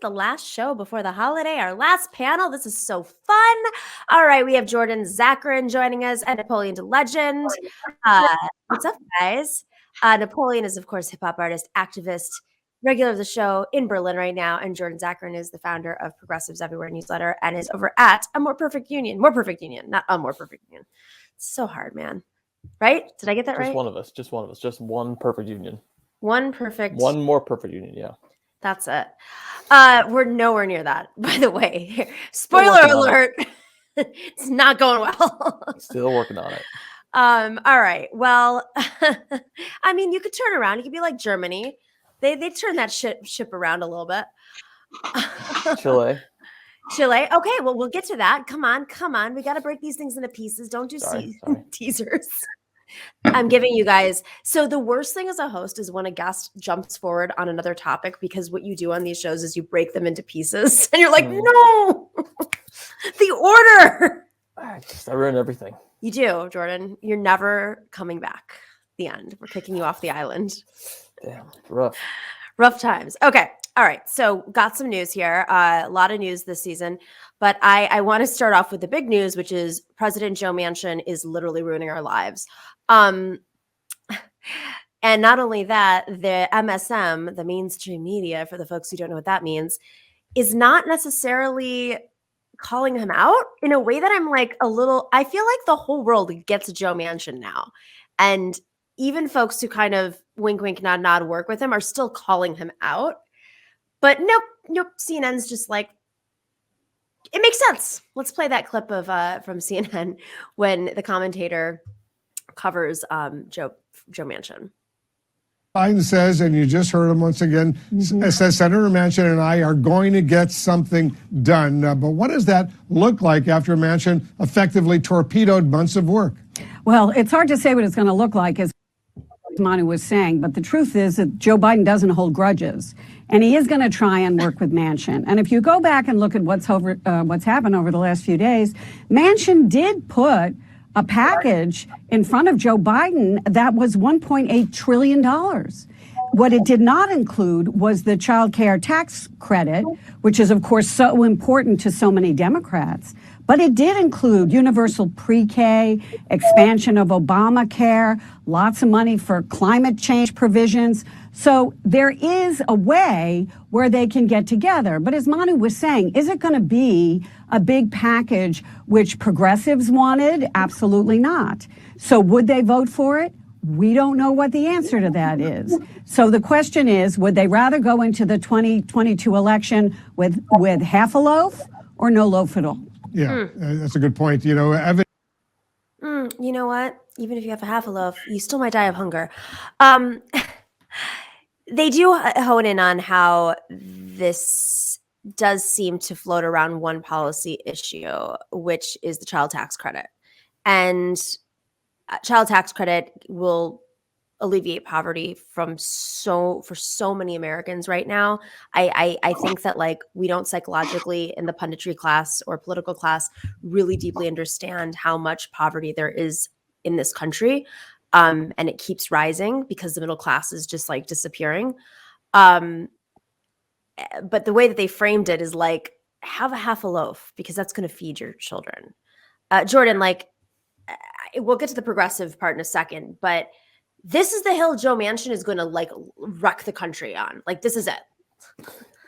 the last show before the holiday, our last panel. This is so fun. All right, we have Jordan Zakarin joining us and Napoleon to Legend. What's up, guys? Napoleon is, of course, hip-hop artist, activist, regular of the show in Berlin right now, and Jordan Zakarin is the founder of Progressives Everywhere newsletter and is over at A More Perfect Union, not A More Perfect Union. It's so hard, man. Right? Did I get that right? Just one of us. Just one perfect union. One more perfect union, yeah. That's it. We're nowhere near that, by the way. Spoiler alert. It's not going well. Still working on it. All right. Well, I mean, you could turn around. You could be like Germany. They turn that ship around a little bit. Chile. Okay, well, we'll get to that. Come on. We got to break these things into pieces. Don't do teasers. I'm giving you guys. So the worst thing as a host is when a guest jumps forward on another topic, because what you do on these shows is you break them into pieces and you're like, no, the order. I ruin everything. You do, Jordan. You're never coming back. The end. We're kicking you off the island. Damn, rough. Rough times. Okay. All right. So got some news here. A lot of news this season, but I want to start off with the big news, which is President Joe Manchin is literally ruining our lives. And not only that, the MSM, the mainstream media, for the folks who don't know what that means, is not necessarily calling him out in a way that I'm like I feel like the whole world gets Joe Manchin now. And even folks who kind of wink, wink, nod, nod work with him are still calling him out. But nope. CNN's just like, it makes sense. Let's play that clip of from CNN when the commentator covers Joe Manchin. Biden says, and you just heard him once again, says Senator Manchin and I are going to get something done. But what does that look like after Manchin effectively torpedoed months of work? Well, it's hard to say what it's going to look like, as Manu was saying, but the truth is that Joe Biden doesn't hold grudges, and he is going to try and work with Manchin. And if you go back and look at what's happened over the last few days, Manchin did put a package in front of Joe Biden that was $1.8 trillion. What it did not include was the child care tax credit, which is, of course, so important to so many Democrats. But it did include universal pre-K, expansion of Obamacare, lots of money for climate change provisions. So there is a way where they can get together. But as Manu was saying, is it going to be a big package which progressives wanted? Absolutely not. So would they vote for it? We don't know what the answer to that is. So the question is, would they rather go into the 2022 election with half a loaf or no loaf at all? Yeah, that's a good point. You know, you know what? Even if you have a half a loaf, you still might die of hunger. They do hone in on how this does seem to float around one policy issue, which is the child tax credit. And child tax credit will alleviate poverty for so many Americans right now. I think that like we don't psychologically in the punditry class or political class really deeply understand how much poverty there is in this country. And it keeps rising because the middle class is just like disappearing. But the way that they framed it is like, have a half a loaf because that's going to feed your children. Jordan, like we'll get to the progressive part in a second, but this is the hill Joe Manchin is going to like wreck the country on. Like, this is it.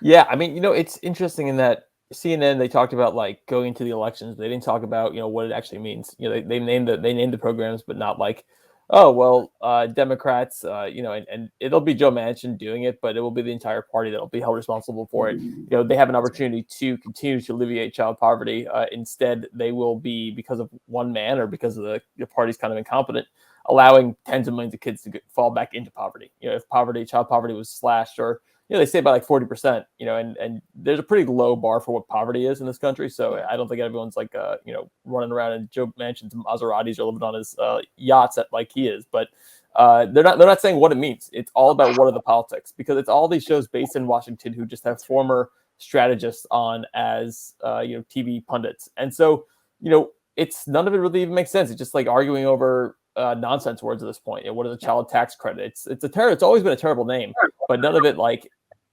Yeah. I mean, you know, it's interesting in that CNN, they talked about like going into the elections. They didn't talk about, you know, what it actually means. You know, they named the programs, but not like, oh, well, Democrats, you know, and it'll be Joe Manchin doing it, but it will be the entire party that will be held responsible for it. You know, they have an opportunity to continue to alleviate child poverty. Instead, they will be, because of one man or because of the party's kind of incompetent, allowing tens of millions of kids to fall back into poverty. You know, if child poverty was slashed, or, you know, they say by like 40%, you know, and there's a pretty low bar for what poverty is in this country. So I don't think everyone's like, you know, running around in Joe Manchin's Maseratis or living on his yachts like he is. But they're not saying what it means. It's all about what are the politics, because it's all these shows based in Washington who just have former strategists on as, you know, TV pundits. And so, you know, it's none of it really even makes sense. It's just like arguing over nonsense words at this point. You know, what is a child tax credit? It's always been a terrible name, but none of it like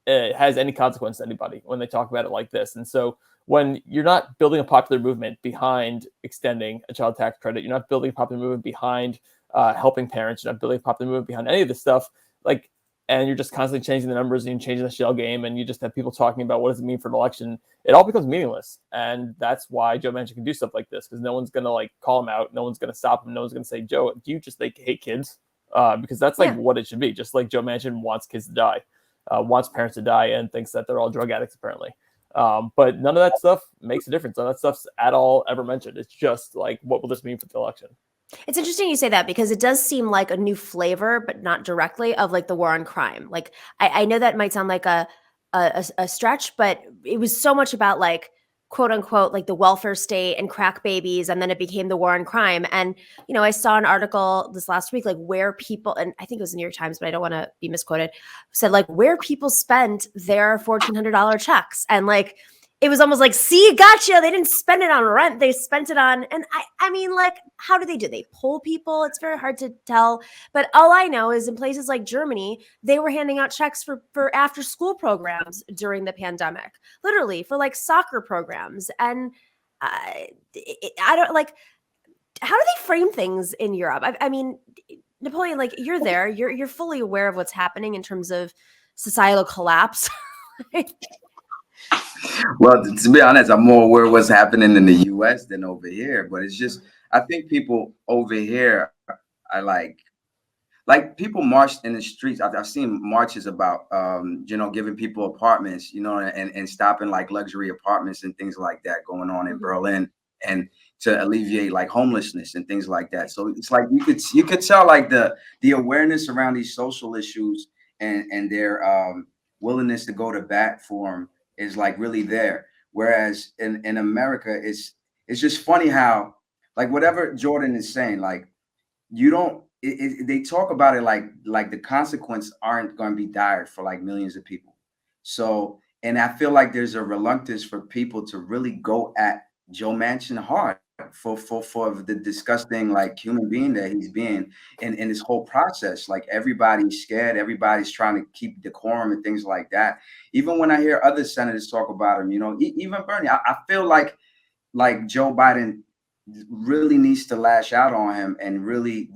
has any consequence to anybody when they talk about it like this. And so when you're not building a popular movement behind extending a child tax credit, you're not building a popular movement behind helping parents, you're not building a popular movement behind any of this stuff, like, and you're just constantly changing the numbers and changing the shell game, and you just have people talking about what does it mean for an election, it all becomes meaningless. And that's why Joe Manchin can do stuff like this, because no one's going to like call him out, no one's going to stop him, no one's going to say, Joe, do you just like hate kids? Because that's like what it should be. Just like Joe Manchin wants kids to die, wants parents to die, and thinks that they're all drug addicts apparently. But none of that stuff makes a difference. None of that stuff's at all ever mentioned. It's just like, what will this mean for the election? It's interesting you say that, because it does seem like a new flavor, but not directly, of like the war on crime. Like I know that might sound like a stretch, but it was so much about like, quote unquote, like the welfare state and crack babies, and then it became the war on crime. And you know, I saw an article this last week, like where people, and I think it was the New York Times, but I don't want to be misquoted, said like where people spent their $1,400 checks, and like it was almost like, see, gotcha. They didn't spend it on rent. They spent it on, and I mean, like, how do? They poll people? It's very hard to tell. But all I know is in places like Germany, they were handing out checks for after school programs during the pandemic, literally for like soccer programs. And I don't like, how do they frame things in Europe? I mean, Napoleon, like you're there, you're fully aware of what's happening in terms of societal collapse. Well, to be honest, I'm more aware of what's happening in the U.S. than over here. But it's just, I think people over here are like people marched in the streets. I've seen marches about, giving people apartments, and stopping like luxury apartments and things like that going on in Berlin, and to alleviate like homelessness and things like that. So it's like you could tell like the awareness around these social issues and their willingness to go to bat for them is like really there. Whereas in America, it's just funny how like whatever Jordan is saying, like you don't. They talk about it like the consequences aren't going to be dire for like millions of people. So, and I feel like there's a reluctance for people to really go at Joe Manchin hard for the disgusting like human being that he's being in this whole process. Like everybody's scared, everybody's trying to keep decorum and things like that. Even when I hear other senators talk about him, even Bernie, I feel like Joe Biden really needs to lash out on him and really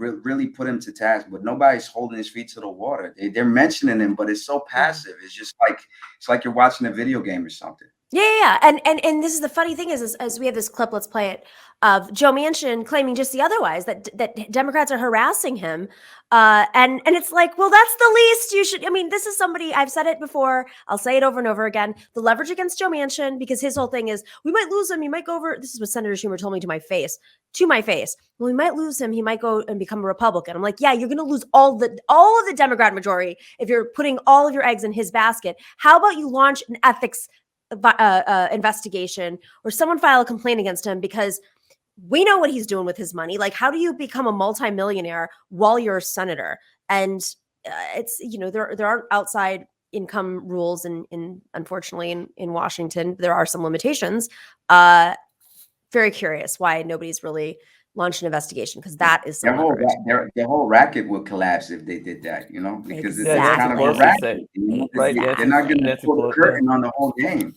put him to task, but nobody's holding his feet to the water. They're mentioning him, but it's so passive. It's just like it's like you're watching a video game or something. Yeah. And this is the funny thing is as we have this clip, let's play it, of Joe Manchin claiming just the otherwise, that Democrats are harassing him. And it's like, well, that's the least you should. I mean, this is somebody, I've said it before, I'll say it over and over again, the leverage against Joe Manchin, because his whole thing is, we might lose him, he might go over, this is what Senator Schumer told me to my face. Well, we might lose him, he might go and become a Republican. I'm like, yeah, you're going to lose all of the Democrat majority if you're putting all of your eggs in his basket. How about you launch an ethics investigation, or someone file a complaint against him, because we know what he's doing with his money. Like, how do you become a multimillionaire while you're a senator? And it's, there aren't outside income rules in unfortunately in Washington. There are some limitations. Very curious why nobody's really launched an investigation, because that is their whole racket will collapse if they did that, because it's kind of a racket. Right? They're not going to pull the curtain on the whole game.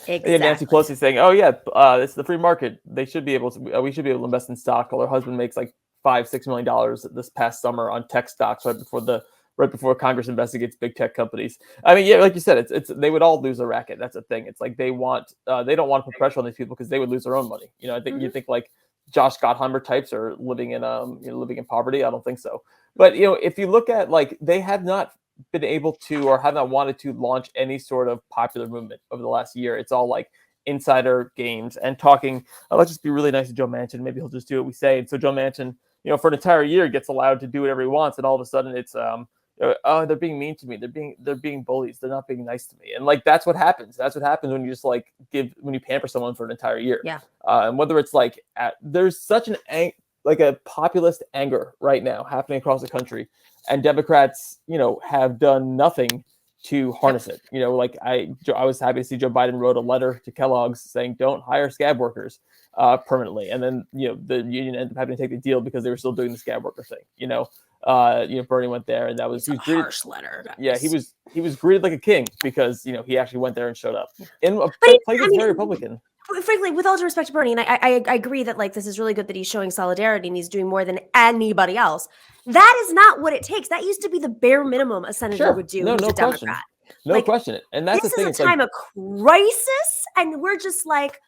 Exactly. Yeah, Nancy Pelosi saying, "Oh yeah, it's the free market. They should be able to. We should be able to invest in stock." While her husband makes like $5-6 million this past summer on tech stocks right before Congress investigates big tech companies. I mean, yeah, like you said, it's they would all lose a racket. That's the thing. It's like they don't want to put pressure on these people because they would lose their own money. I think you think like Josh Gottheimer types are living in poverty. I don't think so. But if you look at like, they have not been able to or have not wanted to launch any sort of popular movement over the last year. It's all like insider games and talking. Let's just be really nice to Joe Manchin. Maybe he'll just do what we say. And so Joe Manchin, for an entire year, gets allowed to do whatever he wants, and all of a sudden it's oh, they're being mean to me. They're being bullies. They're not being nice to me. And like, that's what happens. That's what happens when you just like when you pamper someone for an entire year. Yeah. And whether it's like there's such a populist anger right now happening across the country, and Democrats, have done nothing to harness it. Like I was happy to see Joe Biden wrote a letter to Kellogg's saying, don't hire scab workers permanently. And then, the union ended up having to take the deal because they were still doing the scab worker thing, Bernie went there, and that was It's a harsh letter. Guys. Yeah, he was greeted like a king because he actually went there and showed up in a place that's very Republican. Frankly, with all due respect to Bernie, and I agree that like this is really good that he's showing solidarity and he's doing more than anybody else. That is not what it takes. That used to be the bare minimum a senator would do. No, who's no a question. Democrat. No question. And that's this the thing. Is a time of crisis, and we're just like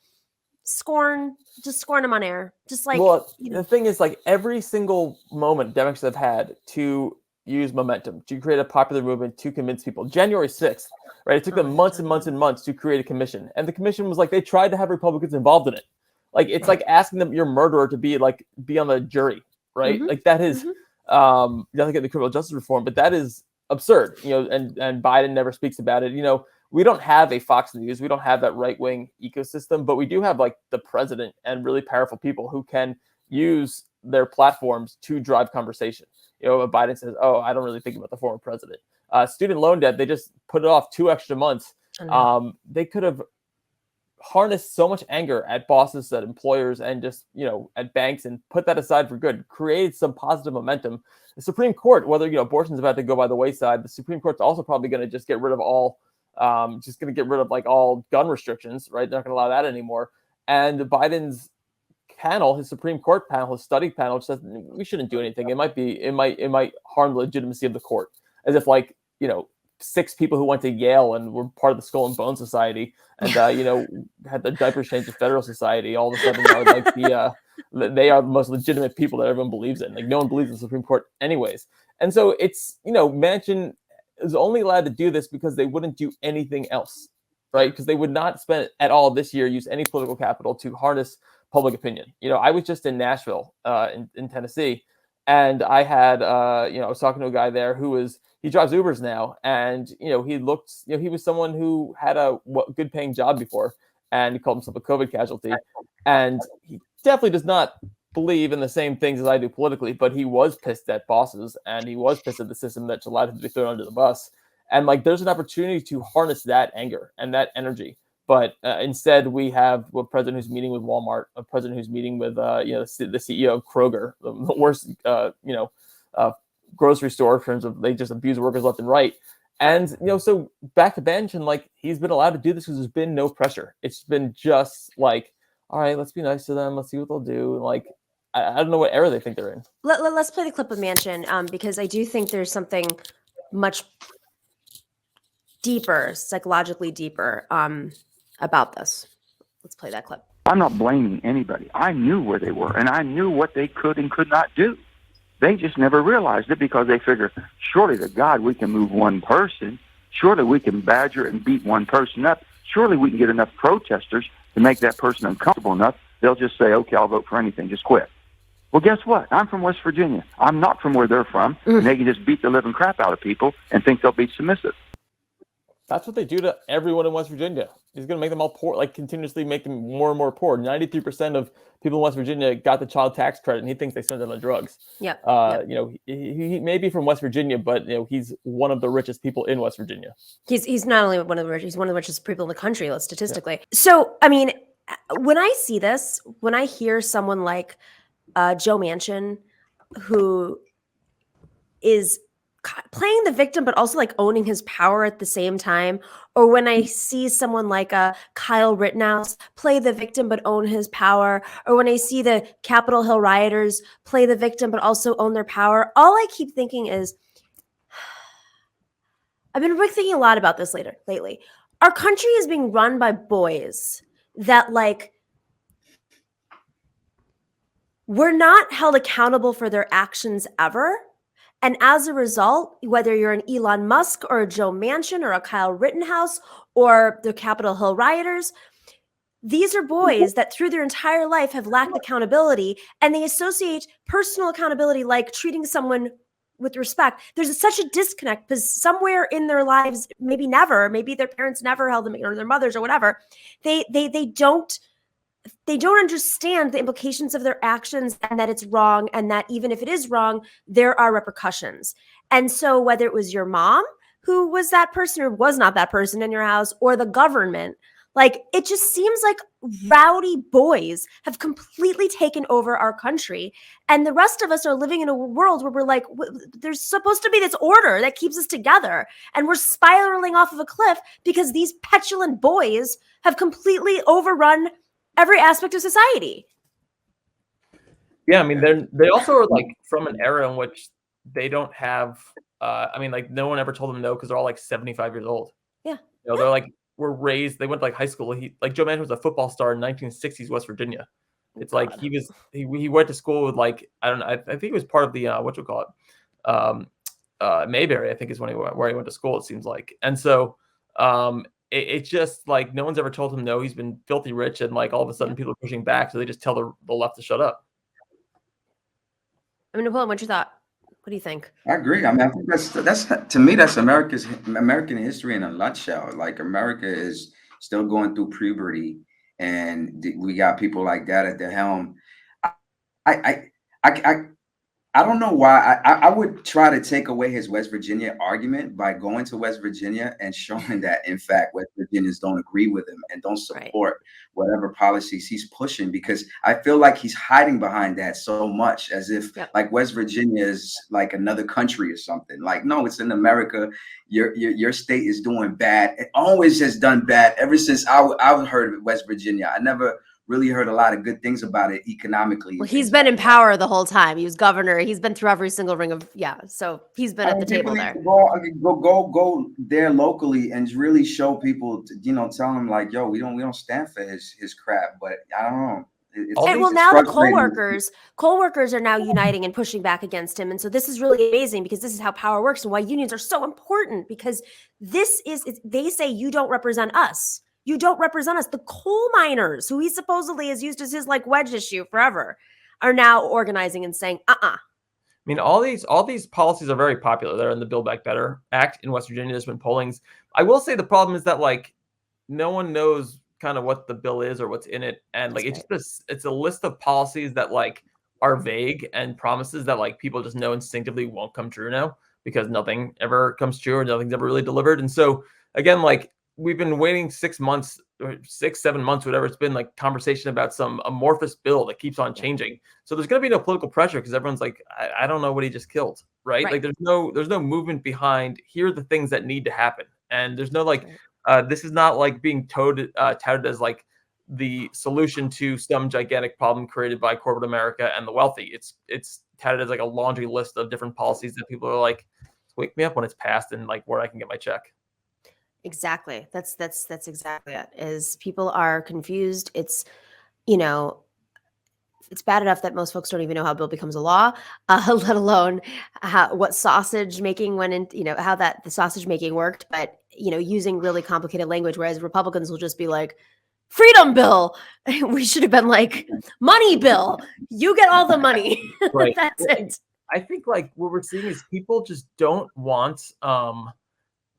scorn him on air. Just like the thing is, like every single moment Democrats have had to use momentum to create a popular movement to convince people. January 6th, right? It took them months and months and months to create a commission, and the commission was like they tried to have Republicans involved in it. Like it's like asking them your murderer to be on the jury, right? Like that is nothing at the criminal justice reform, but that is absurd, and Biden never speaks about it. We don't have a Fox News, we don't have that right-wing ecosystem, but we do have like the president and really powerful people who can use their platforms to drive conversation. Biden says, "Oh, I don't really think about the former president." Student loan debt, they just put it off 2 extra months. They could have harnessed so much anger at bosses, at employers, and just at banks, and put that aside for good. Created some positive momentum. The Supreme Court, whether abortion's about to go by the wayside, the Supreme Court's also probably going to just get rid of all, like all gun restrictions. Right? They're not going to allow that anymore. And Biden's panel, his Supreme Court panel, his study panel, says we shouldn't do anything. It might harm the legitimacy of the court. As if 6 people who went to Yale and were part of the Skull and Bone Society and had the diapers changed to Federal Society, all of a sudden they are the most legitimate people that everyone believes in. Like no one believes in the Supreme Court anyways. And so it's Manchin is only allowed to do this because they wouldn't do anything else, right? Because they would not spend at all this year, use any political capital to harness public opinion. I was just in Nashville in Tennessee, and I had I was talking to a guy there he drives Ubers now, and he looked he was someone who had a good paying job before, and he called himself a COVID casualty, and he definitely does not believe in the same things as I do politically, but he was pissed at bosses, and he was pissed at the system that allowed him to be thrown under the bus. And there's an opportunity to harness that anger and that energy. But instead, we have a president who's meeting with Walmart, a president who's meeting with the CEO of Kroger, the worst grocery store in terms of they just abuse workers left and right. And so back to Manchin, he's been allowed to do this because there's been no pressure. It's been just all right, let's be nice to them. Let's see what they'll do. I don't know what era they think they're in. Let's play the clip of Manchin because I do think there's something much deeper, psychologically deeper, about this. Let's play that clip. I'm not blaming anybody. I knew where they were, and I knew what they could and could not do. They just never realized it because they figure, surely to God we can move one person. Surely we can badger and beat one person up. Surely we can get enough protesters to make that person uncomfortable enough. They'll just say, okay, I'll vote for anything. Just quit. Well, guess what? I'm from West Virginia. I'm not from where they're from. And they can just beat the living crap out of people and think they'll be submissive. That's what they do to everyone in West Virginia. He's going to make them all poor, continuously make them more and more poor. 93% of people in West Virginia got the child tax credit, and he thinks they spent it on drugs. Yeah. He may be from West Virginia, but he's one of the richest people in West Virginia. He's not only one of the richest, he's one of the richest people in the country, statistically. Yeah. So, I mean, when I see this, when I hear someone like Joe Manchin, who is playing the victim, but also owning his power at the same time. Or when I see someone like Kyle Rittenhouse play the victim, but own his power. Or when I see the Capitol Hill rioters play the victim, but also own their power. All I keep thinking is, I've been thinking a lot about this lately. Our country is being run by boys that we're not held accountable for their actions ever. And as a result, whether you're an Elon Musk or a Joe Manchin or a Kyle Rittenhouse or the Capitol Hill rioters, these are boys that through their entire life have lacked accountability, and they associate personal accountability like treating someone with respect. There's such a disconnect because somewhere in their lives, maybe their parents never held them, or their mothers or whatever, they don't understand the implications of their actions and that it's wrong, and that even if it is wrong, there are repercussions. And so whether it was your mom who was that person or was not that person in your house, or the government, Like, it just seems like rowdy boys have completely taken over our country. And the rest of us are living in a world where we're like, there's supposed to be this order that keeps us together. And we're spiraling off of a cliff because these petulant boys have completely overrun every aspect of society. Yeah, I mean, they also are like from an era in which they don't have. I mean, like no one ever told them no because they're all like 75 years old. Yeah, They're like were raised. They went to like high school. Like Joe Manchin was a football star in 1960s West Virginia. It's like he went to school with like I don't know. I think he was part of the what you call it, Mayberry. I think is where he went to school. It seems like, and so it's just like no one's ever told him no. He's been filthy rich, and like all of a sudden people are pushing back, so they just tell the left to shut up. I mean, Napoleon, what's your thought? What do you think? I agree. I mean, I think that's to me that's American history in a nutshell. Like America is still going through puberty, and we got people like that at the helm. I I I don't know why. I would try to take away his West Virginia argument by going to West Virginia and showing that, in fact, West Virginians don't agree with him and don't support whatever policies he's pushing, because I feel like he's hiding behind that so much, as if like West Virginia is like another country or something. Like, no, it's in America. Your state is doing bad. It always has done bad ever since I heard of West Virginia. I never really heard a lot of good things about it economically. Well, he's been in power the whole time. He was governor. He's been through every single ring of so he's been at the table there. Go there locally and really show people, tell them like, yo, we don't stand for his crap. But I don't know. Now the coal workers are now uniting and pushing back against him. And so this is really amazing, because this is how power works and why unions are so important, because they say you don't represent us. You don't represent us. The coal miners, who he supposedly has used as his like wedge issue forever, are now organizing and saying, I mean, all these policies are very popular. They're in the Build Back Better Act in West Virginia. There's been pollings. I will say the problem is that like no one knows kind of what the bill is or what's in it, and like it's a list of policies that like are vague and promises that like people just know instinctively won't come true now, because nothing ever comes true or nothing's ever really delivered. And so again, like, we've been waiting 6 months or 7 months, whatever it's been, like conversation about some amorphous bill that keeps on changing. So there's going to be no political pressure, because everyone's like, I don't know what he just killed, right? Like there's no movement behind, here are the things that need to happen. And there's no like, this is not like being touted as like the solution to some gigantic problem created by corporate America and the wealthy. It's touted as like a laundry list of different policies that people are like, wake me up when it's passed and like where I can get my check. Exactly. That's exactly it. Is people are confused. It's, it's bad enough that most folks don't even know how a bill becomes a law, let alone what sausage making went in, how the sausage making worked, but, using really complicated language, whereas Republicans will just be like, freedom bill. We should have been like, money bill. You get all the money. Right. That's it. I think like what we're seeing is people just don't want,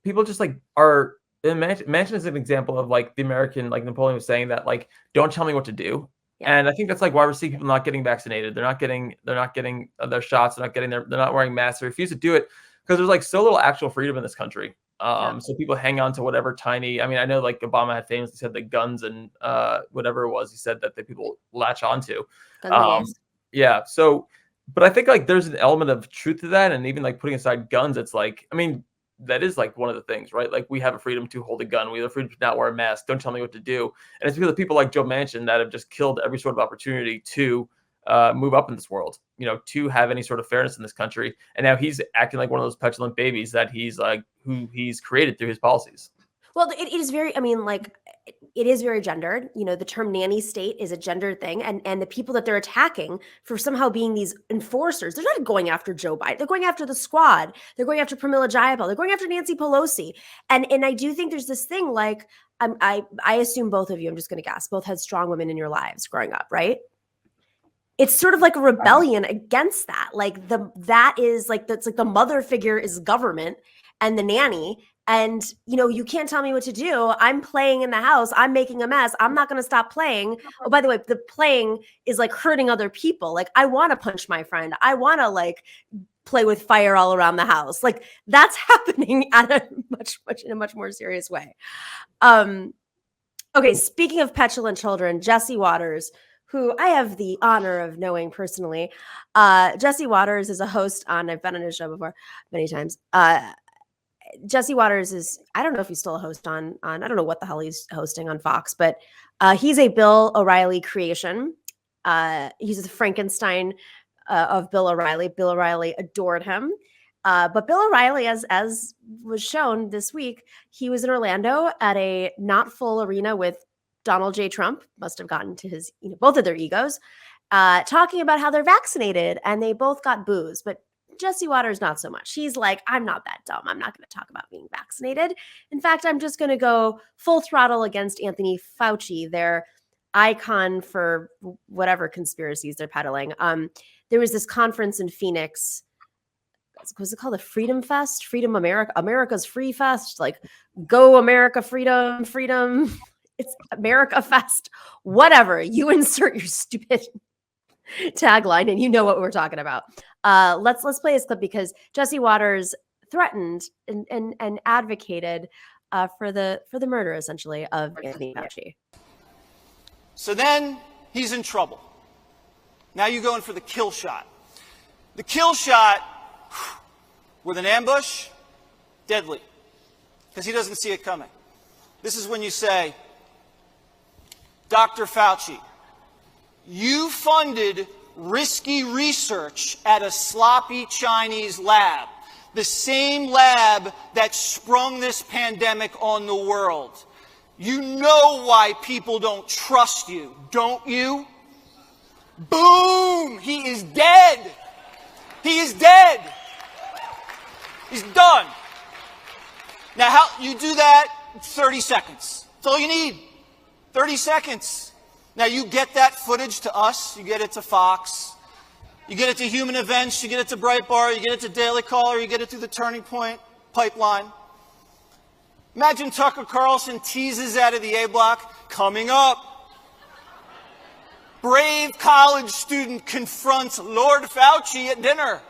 people just like are. Manchin is an example of like the American, like Napoleon was saying, that like, don't tell me what to do. Yeah. And I think that's like why we're seeing people not getting vaccinated. They're not getting their shots. They're not wearing masks. They refuse to do it because there's like so little actual freedom in this country. So people hang on to whatever tiny. I mean, I know like Obama had famously said that guns and whatever it was, he said that the people latch onto. Yeah. So, but I think like there's an element of truth to that, and even like putting aside guns, it's like, I mean, that is like one of the things, right? Like we have a freedom to hold a gun. We have a freedom to not wear a mask. Don't tell me what to do. And it's because of people like Joe Manchin that have just killed every sort of opportunity to move up in this world, to have any sort of fairness in this country. And now he's acting like one of those petulant babies that he's like, who he's created through his policies. Well, it is very, I mean, like, it is very gendered. The term nanny state is a gendered thing. And the people that they're attacking for somehow being these enforcers, they're not going after Joe Biden. They're going after the squad. They're going after Pramila Jayapal. They're going after Nancy Pelosi. And I do think there's this thing like, I assume both of you, I'm just going to guess, both had strong women in your lives growing up, right? It's sort of like a rebellion against that. Like that's like the mother figure is government and the nanny. And, you can't tell me what to do. I'm playing in the house. I'm making a mess. I'm not going to stop playing. Oh, by the way, the playing is like hurting other people. Like, I want to punch my friend. I want to like play with fire all around the house. Like, that's happening at in a much more serious way. Okay, speaking of petulant children, Jesse Waters, who I have the honor of knowing personally. Jesse Waters is a host on, I've been on his show before many times. Jesse Waters is, I don't know if he's still a host on I don't know what the hell he's hosting on Fox, but he's a Bill O'Reilly creation. He's the Frankenstein of Bill O'Reilly. Bill O'Reilly adored him. But Bill O'Reilly, as was shown this week, he was in Orlando at a not full arena with Donald J. Trump, must have gotten to his, both of their egos, talking about how they're vaccinated and they both got boos. But Jesse Waters, not so much. He's like, I'm not that dumb. I'm not going to talk about being vaccinated. In fact, I'm just going to go full throttle against Anthony Fauci, their icon for whatever conspiracies they're peddling. There was this conference in Phoenix. Was it called the Freedom Fest? Freedom America, America's Free Fest, like go America, freedom. It's America Fest, whatever. You insert your stupid tagline and you know what we're talking about. Let's play this clip because Jesse Waters threatened and advocated for the murder essentially of Anthony Fauci. So then he's in trouble. Now you go in for the kill shot. The kill shot with an ambush, deadly, because he doesn't see it coming. This is when you say, Dr. Fauci, you funded risky research at a sloppy Chinese lab, the same lab that sprung this pandemic on the world. You know why people don't trust you, don't you? Boom! He is dead. He is dead. He's done. Now, how you do that? 30 seconds. That's all you need. 30 seconds. Now, you get that footage to us. You get it to Fox. You get it to Human Events. You get it to Breitbart. You get it to Daily Caller. You get it through the Turning Point pipeline. Imagine Tucker Carlson teases out of the A block. Coming up. Brave college student confronts Lord Fauci at dinner.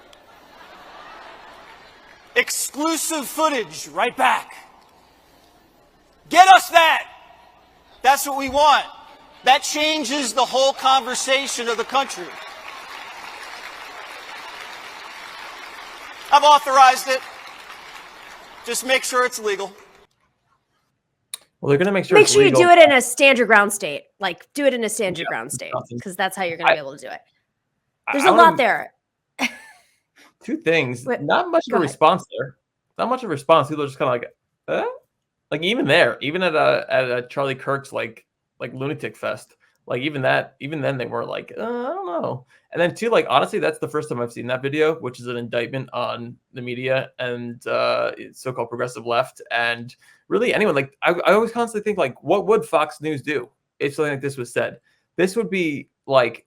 Exclusive footage, right back. Get us that. That's what we want. That changes the whole conversation of the country. I've authorized it. Just make sure it's legal. Well, they're going to make sure. Make sure you do it in a stand your ground state. Like, do it in a stand your ground state, because that's how you're going to be able to do it. There's a lot there. Two things. Not much of a response there. Not much of a response. People are just kind of like, like even there, even at a Charlie Kirk's like lunatic fest, like even then they were like, I don't know. And then two, like honestly, that's the first time I've seen that video, which is an indictment on the media and so-called progressive left, and really anyone. Like I always constantly think, like, what would Fox News do if something like this was said? This would be like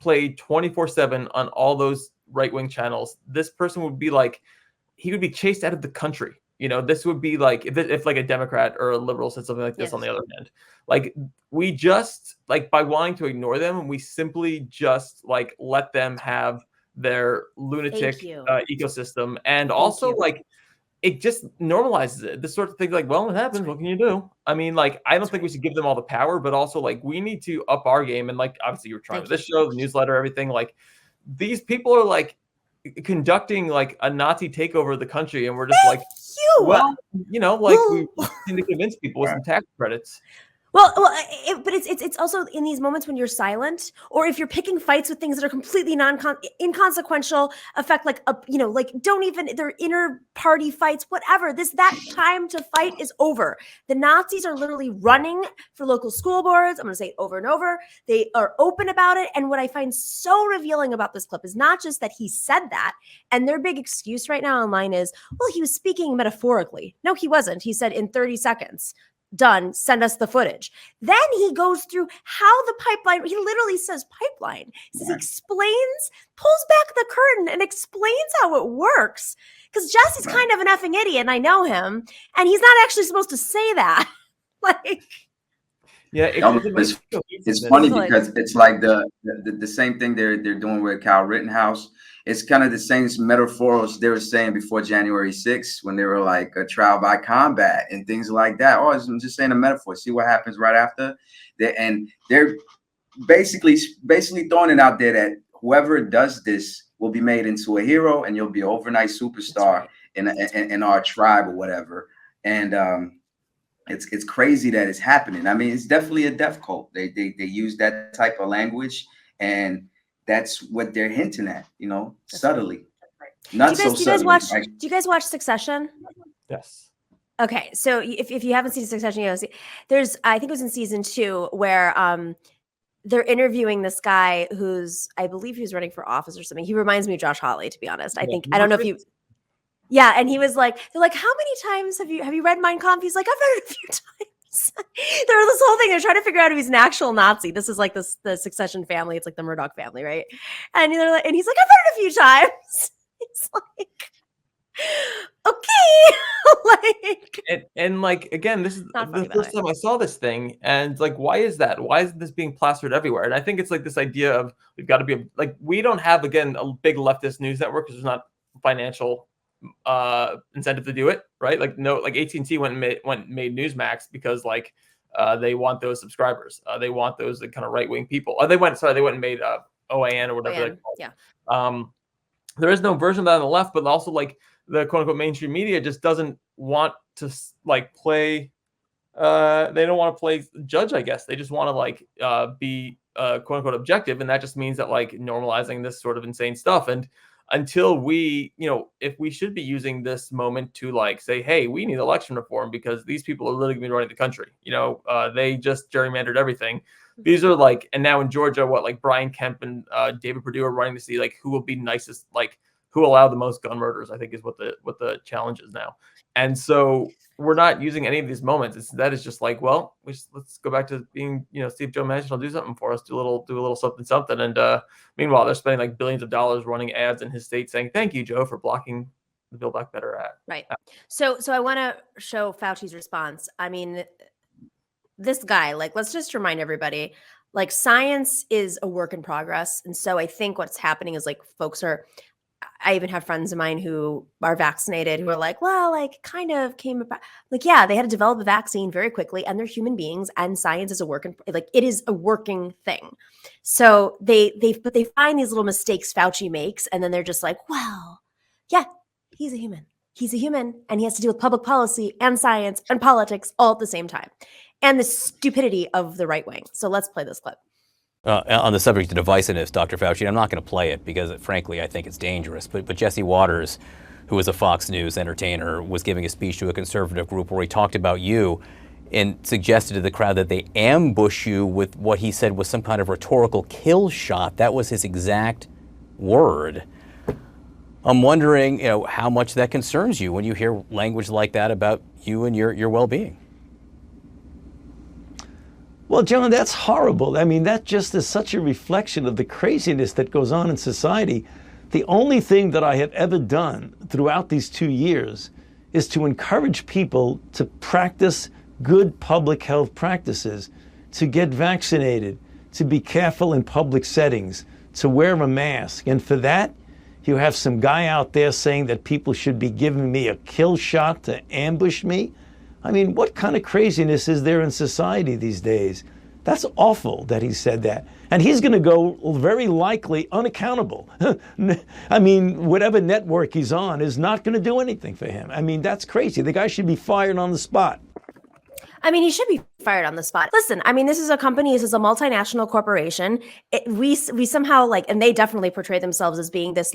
played 24/7 on all those right-wing channels. This person would be like, he would be chased out of the country. This would be like if like a Democrat or a liberal said something like this. Yes. On the other hand, like we just like by wanting to ignore them, we simply just like let them have their lunatic ecosystem, and also like it just normalizes it. This sort of thing, like, well, it happens. What can you do? I mean, like, I don't think we should give them all the power, but also like we need to up our game. And like obviously you're trying with this show, the newsletter, everything. Like these people are like conducting like a Nazi takeover of the country, and we're just like, well, like we need to convince people with some tax credits. But it's also in these moments when you're silent, or if you're picking fights with things that are completely inconsequential, affect like don't even, they're inner party fights, whatever. That time to fight is over. The Nazis are literally running for local school boards. I'm going to say it over and over. They are open about it. And what I find so revealing about this clip is not just that he said that, and their big excuse right now online is, well, he was speaking metaphorically. No, he wasn't. He said in 30 seconds. Done, send us the footage. Then he goes through how the pipeline, he literally says pipeline. He says, explains, pulls back the curtain and explains how it works. Because Jesse's kind of an effing idiot, and I know him, and he's not actually supposed to say that. Like, Yeah, It's funny because it's like the same thing they're doing with Kyle Rittenhouse. It's kind of the same metaphors they were saying before January 6th when they were like a trial by combat and things like that. Oh, I'm just saying a metaphor. See what happens right after. They're basically throwing it out there that whoever does this will be made into a hero and you'll be an overnight superstar in our tribe or whatever. And it's crazy that it's happening. I mean, it's definitely a death cult. They use that type of language, and that's what they're hinting at, subtly. Not so subtly. Do you guys watch Succession? Yes. Okay, so if you haven't seen Succession, there's, I think it was in season 2 where they're interviewing this guy I believe he was running for office or something. He reminds me of Josh Hawley, to be honest. I don't know if you. Yeah, and he was like, they're like, how many times have you read Mein Kampf? He's like, I've read it a few times. There was this whole thing. They're trying to figure out if he's an actual Nazi. This is like the Succession family. It's like the Murdoch family, right? And he's like, I've read it a few times. It's like, okay. and again, this is the first time I saw this thing, and why is that? Why isn't this being plastered everywhere? And I think it's this idea of we've got to be we don't have, again, a big leftist news network because there's not financial incentive to do it, right? AT&T went and made Newsmax because they want those subscribers. They want those kind of right-wing people. They went and made OAN or whatever. Yeah. There is no version of that on the left, but also the quote unquote mainstream media just doesn't want to play. They don't want to play judge, I guess. They just want to be quote unquote objective, and that just means that normalizing this sort of insane stuff. And until we, if we should be using this moment to say, hey, we need election reform because these people are literally going to be running the country. They just gerrymandered everything. These are and now in Georgia, Brian Kemp and David Perdue are running to see who will be nicest, who allow the most gun murders, I think is what the challenge is now. And so we're not using any of these moments. That is just let's go back to being, see if Joe Manchin will do something for us, do a little something. And meanwhile, they're spending billions of dollars running ads in his state saying, thank you, Joe, for blocking the Build Back Better Act. Right. So I want to show Fauci's response. I mean, this guy, let's just remind everybody, science is a work in progress. And so I think what's happening is folks are, I even have friends of mine who are vaccinated who are kind of came about, yeah, they had to develop a vaccine very quickly and they're human beings and science is a work in, it is a working thing. So they find these little mistakes Fauci makes and then they're just well, yeah, he's a human. He's a human and he has to deal with public policy and science and politics all at the same time. And the stupidity of the right wing. So let's play this clip. On the subject of divisiveness, Dr. Fauci, I'm not going to play it because, frankly, I think it's dangerous. But Jesse Waters, who is a Fox News entertainer, was giving a speech to a conservative group where he talked about you and suggested to the crowd that they ambush you with what he said was some kind of rhetorical kill shot. That was his exact word. I'm wondering, how much that concerns you when you hear language like that about you and your well-being. Well, John, that's horrible. I mean, that just is such a reflection of the craziness that goes on in society. The only thing that I have ever done throughout these 2 years is to encourage people to practice good public health practices, to get vaccinated, to be careful in public settings, to wear a mask. And for that, you have some guy out there saying that people should be giving me a kill shot to ambush me. I mean, what kind of craziness is there in society these days? That's awful that he said that. And he's going to go very likely unaccountable. I mean, whatever network he's on is not going to do anything for him. I mean, that's crazy. The guy should be fired on the spot. I mean, he should be fired on the spot. Listen, I mean, this is a company, this is a multinational corporation. We somehow and they definitely portray themselves as being this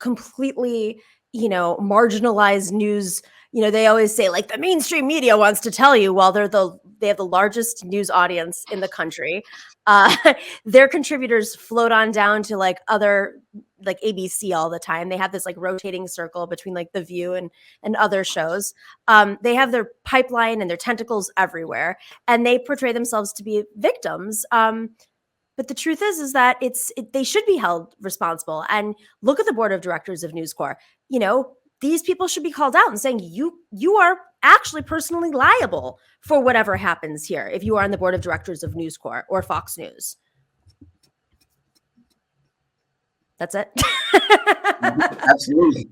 completely, marginalized news. They always say the mainstream media wants to tell you, well, they have the largest news audience in the country. Their contributors float on down to other ABC all the time. They have this rotating circle between The View and other shows. They have their pipeline and their tentacles everywhere, and they portray themselves to be victims. But the truth is that they should be held responsible. And look at the board of directors of News Corp. these people should be called out and saying, you are actually personally liable for whatever happens here if you are on the board of directors of News Corp or Fox News. That's it. Absolutely.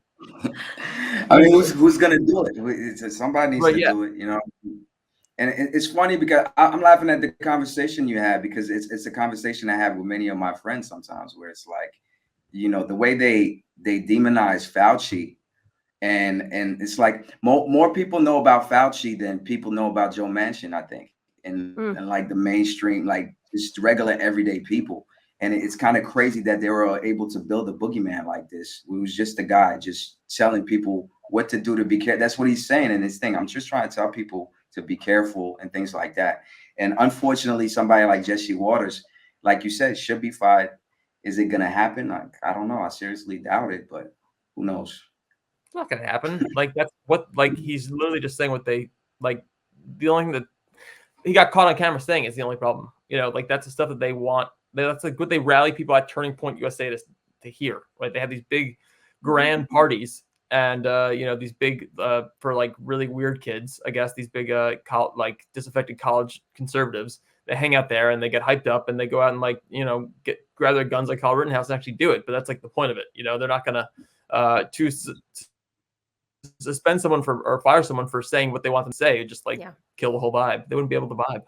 I mean, who's gonna do it? Somebody needs to do it, you know. And it's funny because I'm laughing at the conversation you had, because it's a conversation I have with many of my friends sometimes, where it's like, you know, the way they demonize Fauci, and it's like more people know about Fauci than people know about Joe Manchin, I think, and like the mainstream, like just regular everyday people. And it's kind of crazy that they were able to build a boogeyman like this. It was just a guy just telling people what to do to be careful. That's what he's saying in his thing. I'm just trying to tell people to be careful and things like that. And unfortunately, somebody like Jesse Waters, like you said, should be fired. Is it going to happen? I don't know. I seriously doubt it, but who knows? It's not going to happen. Like, that's what, like, he's literally just saying what they, like, the only thing that he got caught on camera saying is the only problem. You know, like, that's the stuff that they want. That's like what they rally people at Turning Point USA to hear, right? They have these big grand parties, and you know, these big for like really weird kids, I guess, these big like disaffected college conservatives. They hang out there and they get hyped up and they go out and, like, you know, grab their guns like Kyle Rittenhouse and actually do it. But that's like the point of it. You know, they're not gonna suspend someone or fire someone for saying what they want them to say, just like kill the whole vibe. They wouldn't be able to vibe.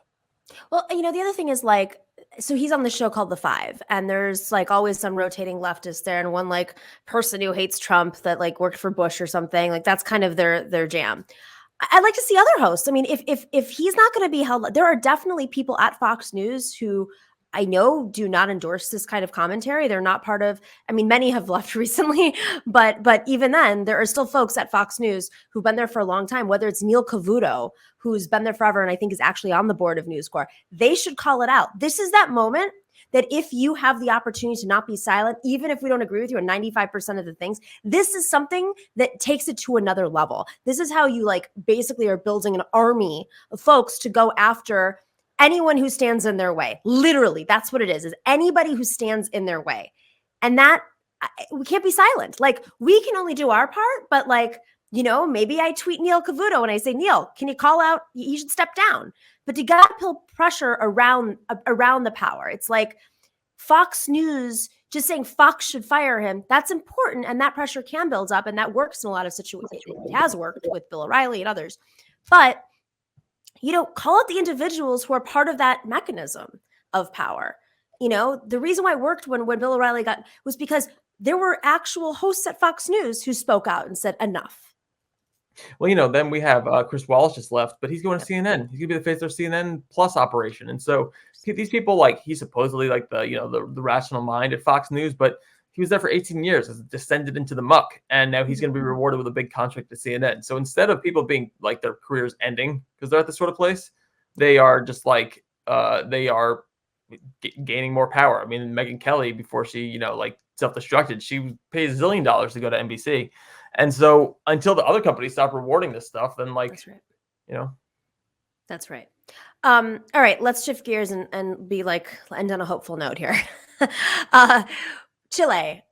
Well, you know, the other thing is, like, so he's on the show called The Five, and there's like always some rotating leftist there, and one like person who hates Trump that like worked for Bush or something. Like, that's kind of their jam. I'd like to see other hosts. I mean, if he's not going to be held, there are definitely people at Fox News who I know do not endorse this kind of commentary. They're not part of, I mean, many have left recently, but even then, there are still folks at Fox News who've been there for a long time, whether it's Neil Cavuto, who's been there forever and I think is actually on the board of News Corp. They should call it out. This is that moment that if you have the opportunity to not be silent, even if we don't agree with you on 95% of the things, this is something that takes it to another level. This is how you, like, basically are building an army of folks to go after anyone who stands in their way. Literally, that's what it is anybody who stands in their way. And that, we can't be silent. Like, we can only do our part, but, like, you know, maybe I tweet Neil Cavuto and I say, Neil, can you call out? He should step down. But you got to build pressure around the power. It's like Fox News just saying Fox should fire him. That's important, and that pressure can build up, and that works in a lot of situations. It has worked with Bill O'Reilly and others. But, you know, call out the individuals who are part of that mechanism of power. You know, the reason why it worked when Bill O'Reilly was because there were actual hosts at Fox News who spoke out and said enough. Well, you know, then we have Chris Wallace just left, but he's going to CNN. He's going to be the face of their CNN Plus operation. And so these people, like, he's supposedly like the, you know, the rational mind at Fox News, but he was there for 18 years, has descended into the muck. And now he's going to be rewarded with a big contract to CNN. So instead of people being like their careers ending because they're at this sort of place, they are just like, they are gaining more power. I mean, Megyn Kelly, before she, you know, like self-destructed, she paid $1 zillion to go to NBC. And so until the other companies stop rewarding this stuff, then, like, that's right. You know. That's right. All right, let's shift gears and be like, end on a hopeful note here. Chile.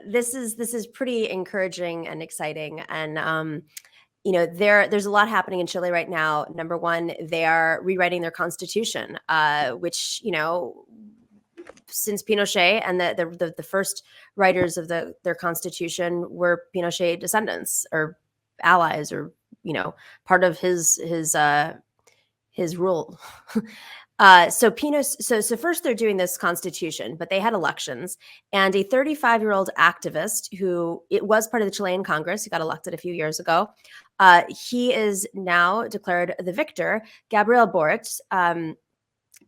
This is pretty encouraging and exciting. And you know, there's a lot happening in Chile right now. Number one, they are rewriting their constitution, which, you know, since Pinochet and the first writers of their constitution were Pinochet descendants or allies, or, you know, part of his rule. So first they're doing this constitution, but they had elections, and a 35-year-old activist who it was part of the Chilean Congress, he got elected a few years ago. He is now declared the victor, Gabriel Boric.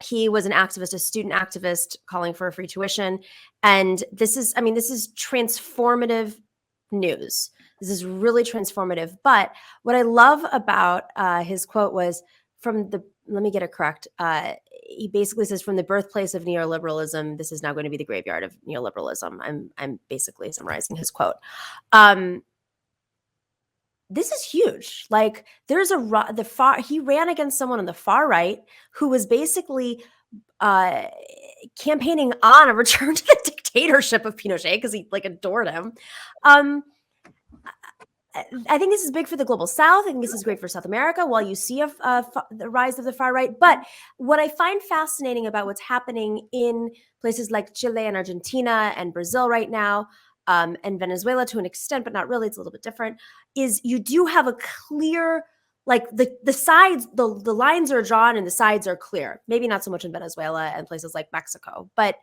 He was an activist, a student activist calling for free tuition. And this is transformative news. This is really transformative. But what I love about his quote was let me get it correct. He basically says, from the birthplace of neoliberalism, this is now going to be the graveyard of neoliberalism. I'm basically summarizing his quote. This is huge. Like, there's he ran against someone on the far right who was basically campaigning on a return to the dictatorship of Pinochet because he, like, adored him. I think this is big for the global South. I think this is great for South America while you see the rise of the far right. But what I find fascinating about what's happening in places like Chile and Argentina and Brazil right now, and Venezuela to an extent, but not really, it's a little bit different, is you do have a clear, like the sides, the lines are drawn and the sides are clear. Maybe not so much in Venezuela and places like Mexico, but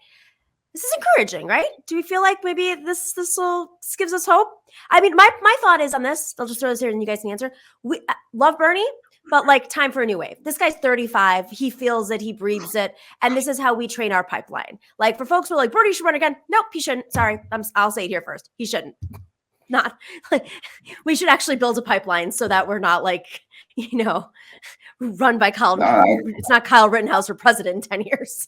this is encouraging, right? Do we feel like maybe this gives us hope? I mean, my thought is on this. I'll just throw this here and you guys can answer. We love Bernie, but like time for a new wave. This guy's 35. He feels it. He breathes it. And this is how we train our pipeline. Like for folks who are like, Bernie should run again. Nope, he shouldn't. Sorry, I'll say it here first. He shouldn't. Not like we should actually build a pipeline so that we're not like, run by Kyle. It's not Kyle Rittenhouse for president in 10 years.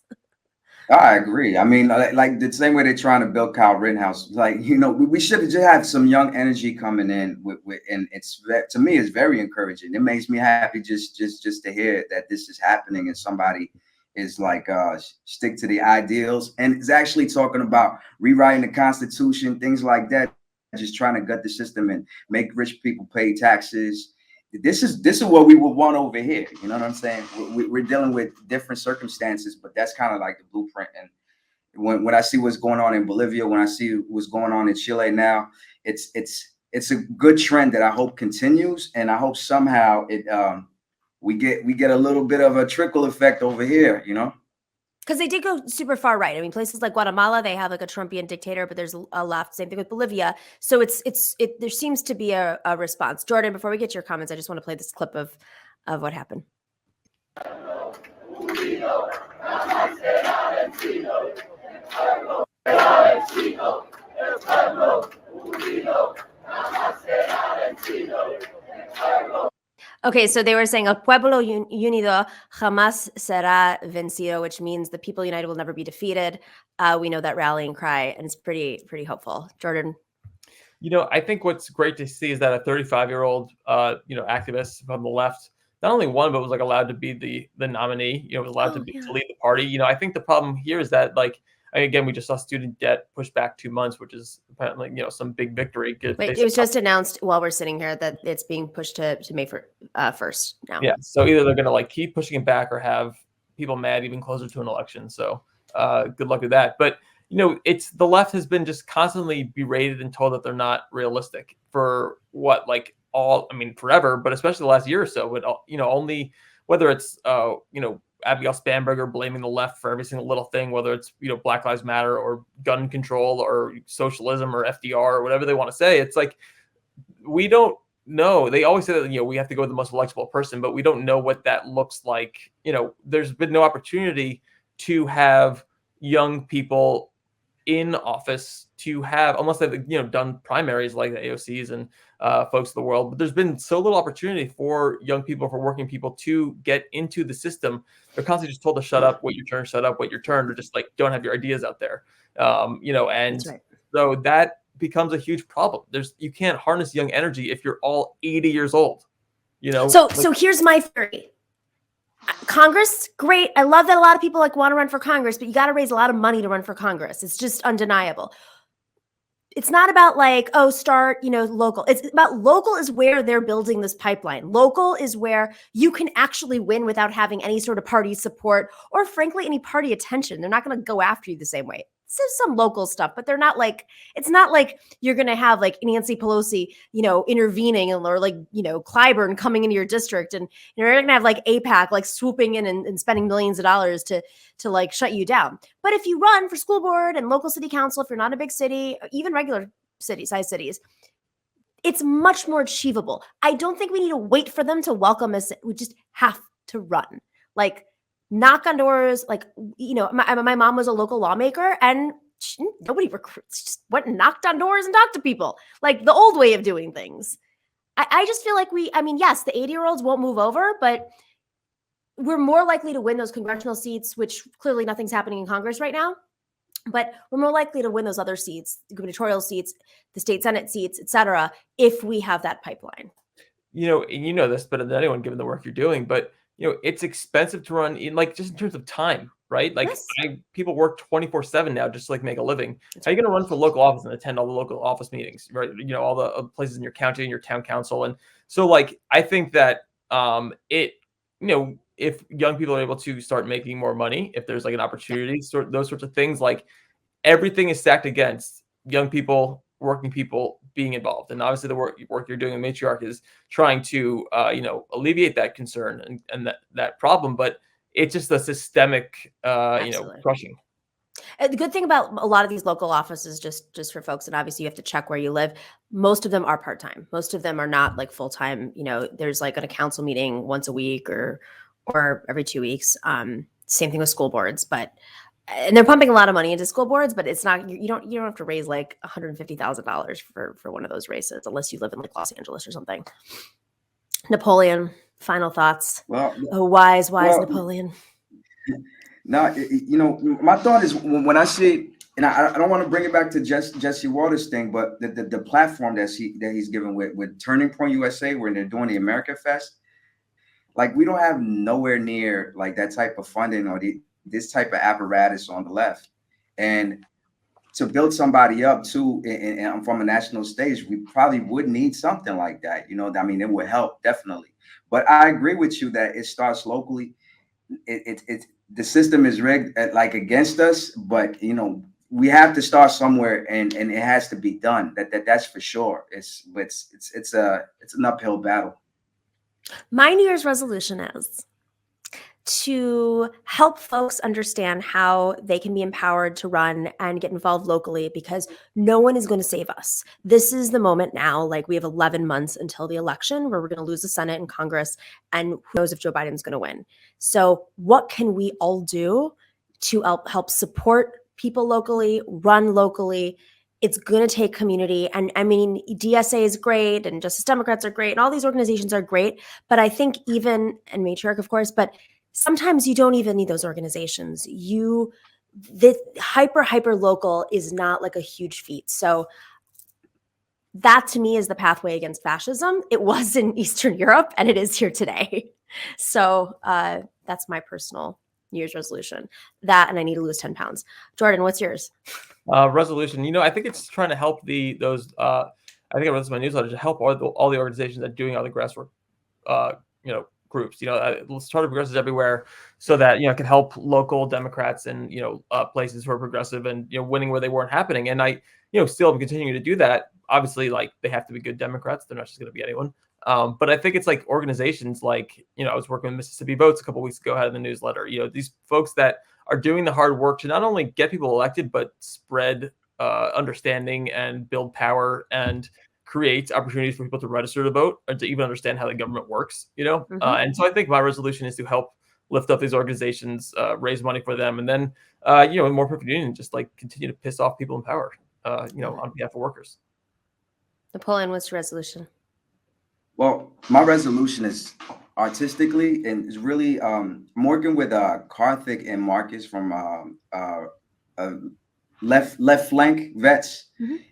I agree. I mean, like the same way they're trying to build Kyle Rittenhouse, like, we should have just had some young energy coming in and to me, it's very encouraging. It makes me happy just to hear that this is happening and somebody is like, stick to the ideals and is actually talking about rewriting the Constitution, things like that, just trying to gut the system and make rich people pay taxes. This is what we would want over here. You know what I'm saying? We're dealing with different circumstances, but that's kind of like the blueprint. And when I see what's going on in Bolivia, when I see what's going on in Chile now, it's a good trend that I hope continues, and I hope somehow we get a little bit of a trickle effect over here. Because they did go super far right. I mean, places like Guatemala, they have like a Trumpian dictator, but there's a left. Same thing with Bolivia. So there seems to be a response. Jordan, before we get to your comments, I just want to play this clip of what happened. Okay, so they were saying el pueblo unido jamás será vencido, which means the people united will never be defeated. We know that rallying cry, and it's pretty hopeful. Jordan? I think what's great to see is that a 35-year-old, activist from the left not only won, but was like allowed to be the nominee. Was allowed to lead the party. I think the problem here is that again, we just saw student debt pushed back 2 months, which is apparently, some big victory. Wait, it was just announced while we're sitting here that it's being pushed to May 1st now. Yeah, so either they're going to keep pushing it back or have people mad even closer to an election. So good luck with that. But, it's the left has been just constantly berated and told that they're not realistic for forever, but especially the last year or so. But, only whether it's, Abigail Spanberger blaming the left for every single little thing, whether it's, Black Lives Matter or gun control or socialism or FDR or whatever they want to say. It's like, we don't know. They always say that, we have to go with the most electable person, but we don't know what that looks like. There's been no opportunity to have young people in office to have, unless they've, done primaries like the AOCs and folks of the world, but there's been so little opportunity for young people, for working people to get into the system. They're constantly just told to shut up, wait your turn, shut up, wait your turn, or just don't have your ideas out there. And right. So that becomes a huge problem. You can't harness young energy if you're all 80 years old, So here's my theory. Congress, great. I love that a lot of people want to run for Congress, but you got to raise a lot of money to run for Congress. It's just undeniable. It's not about start, local. It's about local is where they're building this pipeline. Local is where you can actually win without having any sort of party support or frankly, any party attention. They're not going to go after you the same way. There's some local stuff, but they're not it's not like you're going to have Nancy Pelosi, intervening or Clyburn coming into your district and you're going to have AIPAC swooping in and spending millions of dollars to shut you down. But if you run for school board and local city council, if you're not a big city, even regular size cities, it's much more achievable. I don't think we need to wait for them to welcome us. We just have to run. Knock on doors, my mom was a local lawmaker and nobody recruits, just went and knocked on doors and talked to people, the old way of doing things. I just feel yes, the 80-year-olds won't move over, but we're more likely to win those congressional seats, which clearly nothing's happening in Congress right now, but we're more likely to win those other seats, the gubernatorial seats, the state Senate seats, et cetera, if we have that pipeline. You know this better than anyone, given the work you're doing, but it's expensive to run in, like, just in terms of time, right? Like, Yes. people work 24/7 now just to, like, make a living. That's How are you going to run for local office and attend all the local office meetings, right? All the places in your county and your town council. And so, like, I think that if young people are able to start making more money, if there's like an opportunity, those sorts of things, like, everything is stacked against young people, working people being involved. And obviously the work you're doing in Matriarch is trying to, alleviate that concern and that problem, but it's just a systemic, Absolutely. crushing. The good thing about a lot of these local offices, just for folks, and obviously you have to check where you live, most of them are part-time. Most of them are not like full-time. There's like a council meeting once a week or every 2 weeks. Same thing with school boards, and they're pumping a lot of money into school boards, but it's not, you don't have to raise like $150,000 for one of those races unless you live in like Los Angeles or something. Napoleon, final thoughts. Well, wise Napoleon. Now, my thought is when I see, and I don't want to bring it back to Jesse Waters thing, but the platform that he's given with Turning Point USA, where they're doing the America Fest, like, we don't have nowhere near like that type of funding or this type of apparatus on the left. And to build somebody up too, and from a national stage, we probably would need something like that. I mean, it would help definitely. But I agree with you that it starts locally. The system is rigged like against us, but we have to start somewhere, and it has to be done. That's for sure. It's an uphill battle. My New Year's resolution is to help folks understand how they can be empowered to run and get involved locally, because no one is going to save us. This is the moment now. Like, we have 11 months until the election where we're going to lose the Senate and Congress, and who knows if Joe Biden's going to win. So what can we all do to help support people locally, run locally? It's going to take community. And I mean, DSA is great, and Justice Democrats are great, and all these organizations are great. But I think and Matriarch, of course, but sometimes you don't even need those organizations. The hyper local is not like a huge feat. So that to me is the pathway against fascism. It was in Eastern Europe, and it is here today. So that's my personal New Year's resolution. That, and I need to lose 10 pounds. Jordan, what's yours? Resolution. I think it's trying to help I think I wrote this in my newsletter, to help all the organizations that are doing all the grassroots, groups. Let's try to progressives everywhere, so that it can help local Democrats and places who are progressive and winning where they weren't happening. And I still am continuing to do that. Obviously, like, they have to be good Democrats. They're not just going to be anyone. But I think it's like organizations like, I was working with Mississippi Votes a couple of weeks ago, had in the newsletter, these folks that are doing the hard work to not only get people elected, but spread understanding and build power and create opportunities for people to register to vote and to even understand how the government works, And so I think my resolution is to help lift up these organizations, raise money for them, and then, in more perfect union, just like continue to piss off people in power, on behalf of workers. Napoleon, what's your resolution? Well, my resolution is artistically, and is really I'm working with Karthik and Marcus from left flank vets,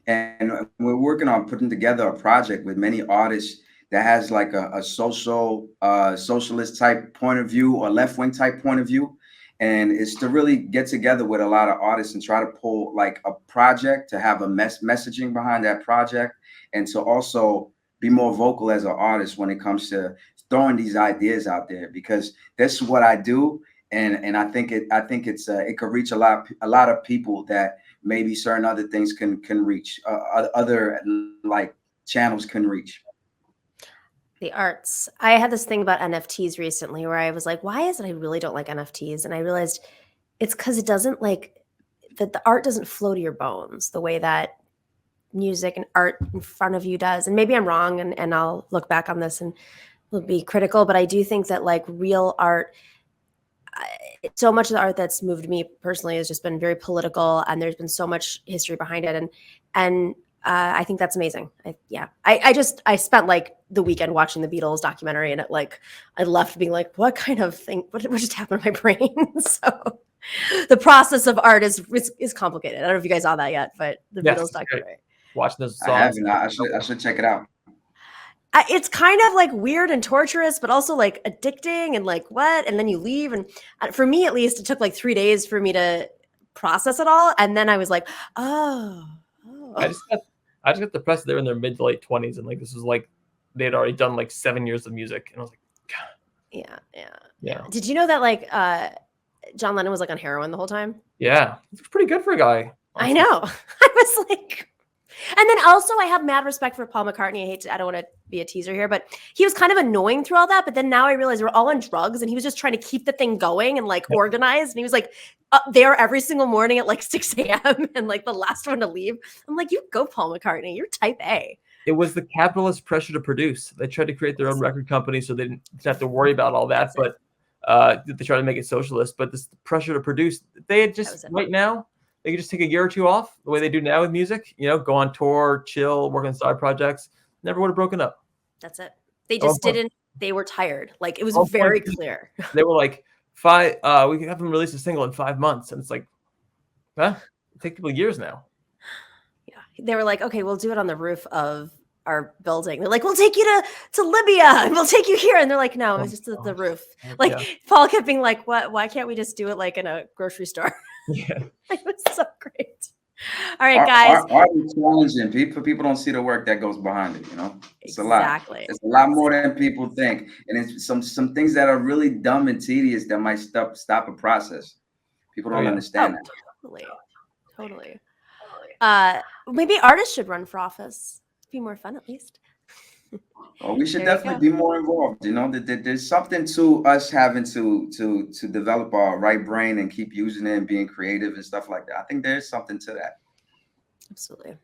and we're working on putting together a project with many artists that has like a socialist type point of view, or left wing type point of view, and it's to really get together with a lot of artists and try to pull like a project, to have a messaging behind that project, and to also be more vocal as an artist when it comes to throwing these ideas out there, because that's what I do. And I think it could reach a lot of people that maybe certain other things can reach, other like channels can reach. The arts. I had this thing about NFTs recently where I was like, why is it I really don't like NFTs? And I realized it's because it doesn't the art doesn't flow to your bones the way that music and art in front of you does. And maybe I'm wrong, and I'll look back on this and will be critical, but I do think that like real art, so much of the art that's moved me personally has just been very political, and there's been so much history behind it. And I think that's amazing. I spent like the weekend watching the Beatles documentary, and I left being like, what kind of thing, what just happened to my brain? So the process of art is complicated. I don't know if you guys saw that yet, but the Beatles documentary. Watching those songs. I haven't. I should check it out. It's kind of like weird and torturous, but also like addicting and like what? And then you leave. And for me, at least, it took like 3 days for me to process it all. And then I was like, oh. I just got depressed. They were in their mid to late 20s, and like this was like they had already done like 7 years of music, and I was like, God. Yeah. Did you know that like John Lennon was like on heroin the whole time? Yeah, it's pretty good for a guy. I know. I was like, and then also I have mad respect for Paul McCartney. I don't want to be a teaser here, but he was kind of annoying through all that. But then now I realize we're all on drugs, and he was just trying to keep the thing going and like organized. And he was like up there every single morning at like 6 a.m. and like the last one to leave. I'm like, you go, Paul McCartney. You're type A. It was the capitalist pressure to produce. They tried to create their own record company so they didn't have to worry about all that. But they tried to make it socialist. But this pressure to produce, they had just right now, they could just take a year or two off the way they do now with music, go on tour, chill, work on side projects. Never would have broken up. That's it. They just didn't. They were tired. Like it was very clear. They were like, we can have them release a single in 5 months. And it's like, huh? It takes people years now. Yeah. They were like, okay, we'll do it on the roof of our building. They're like, we'll take you to Libya and we'll take you here. And they're like, no, it's just the roof. Like Paul kept being like, what? Why can't we just do it like in a grocery store? Yeah. It was so great. All right, guys. Art is challenging. People don't see the work that goes behind it. It's exactly. It's a lot more than people think, and it's some things that are really dumb and tedious that might stop a process. People don't understand that. Totally. Maybe artists should run for office. It'd be more fun, at least. Well, we should definitely be more involved. There's something to us having to develop our right brain and keep using it and being creative and stuff like that. I think there's something to that. Absolutely.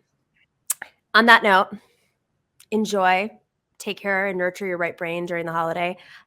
On that note, enjoy, take care, and nurture your right brain during the holiday.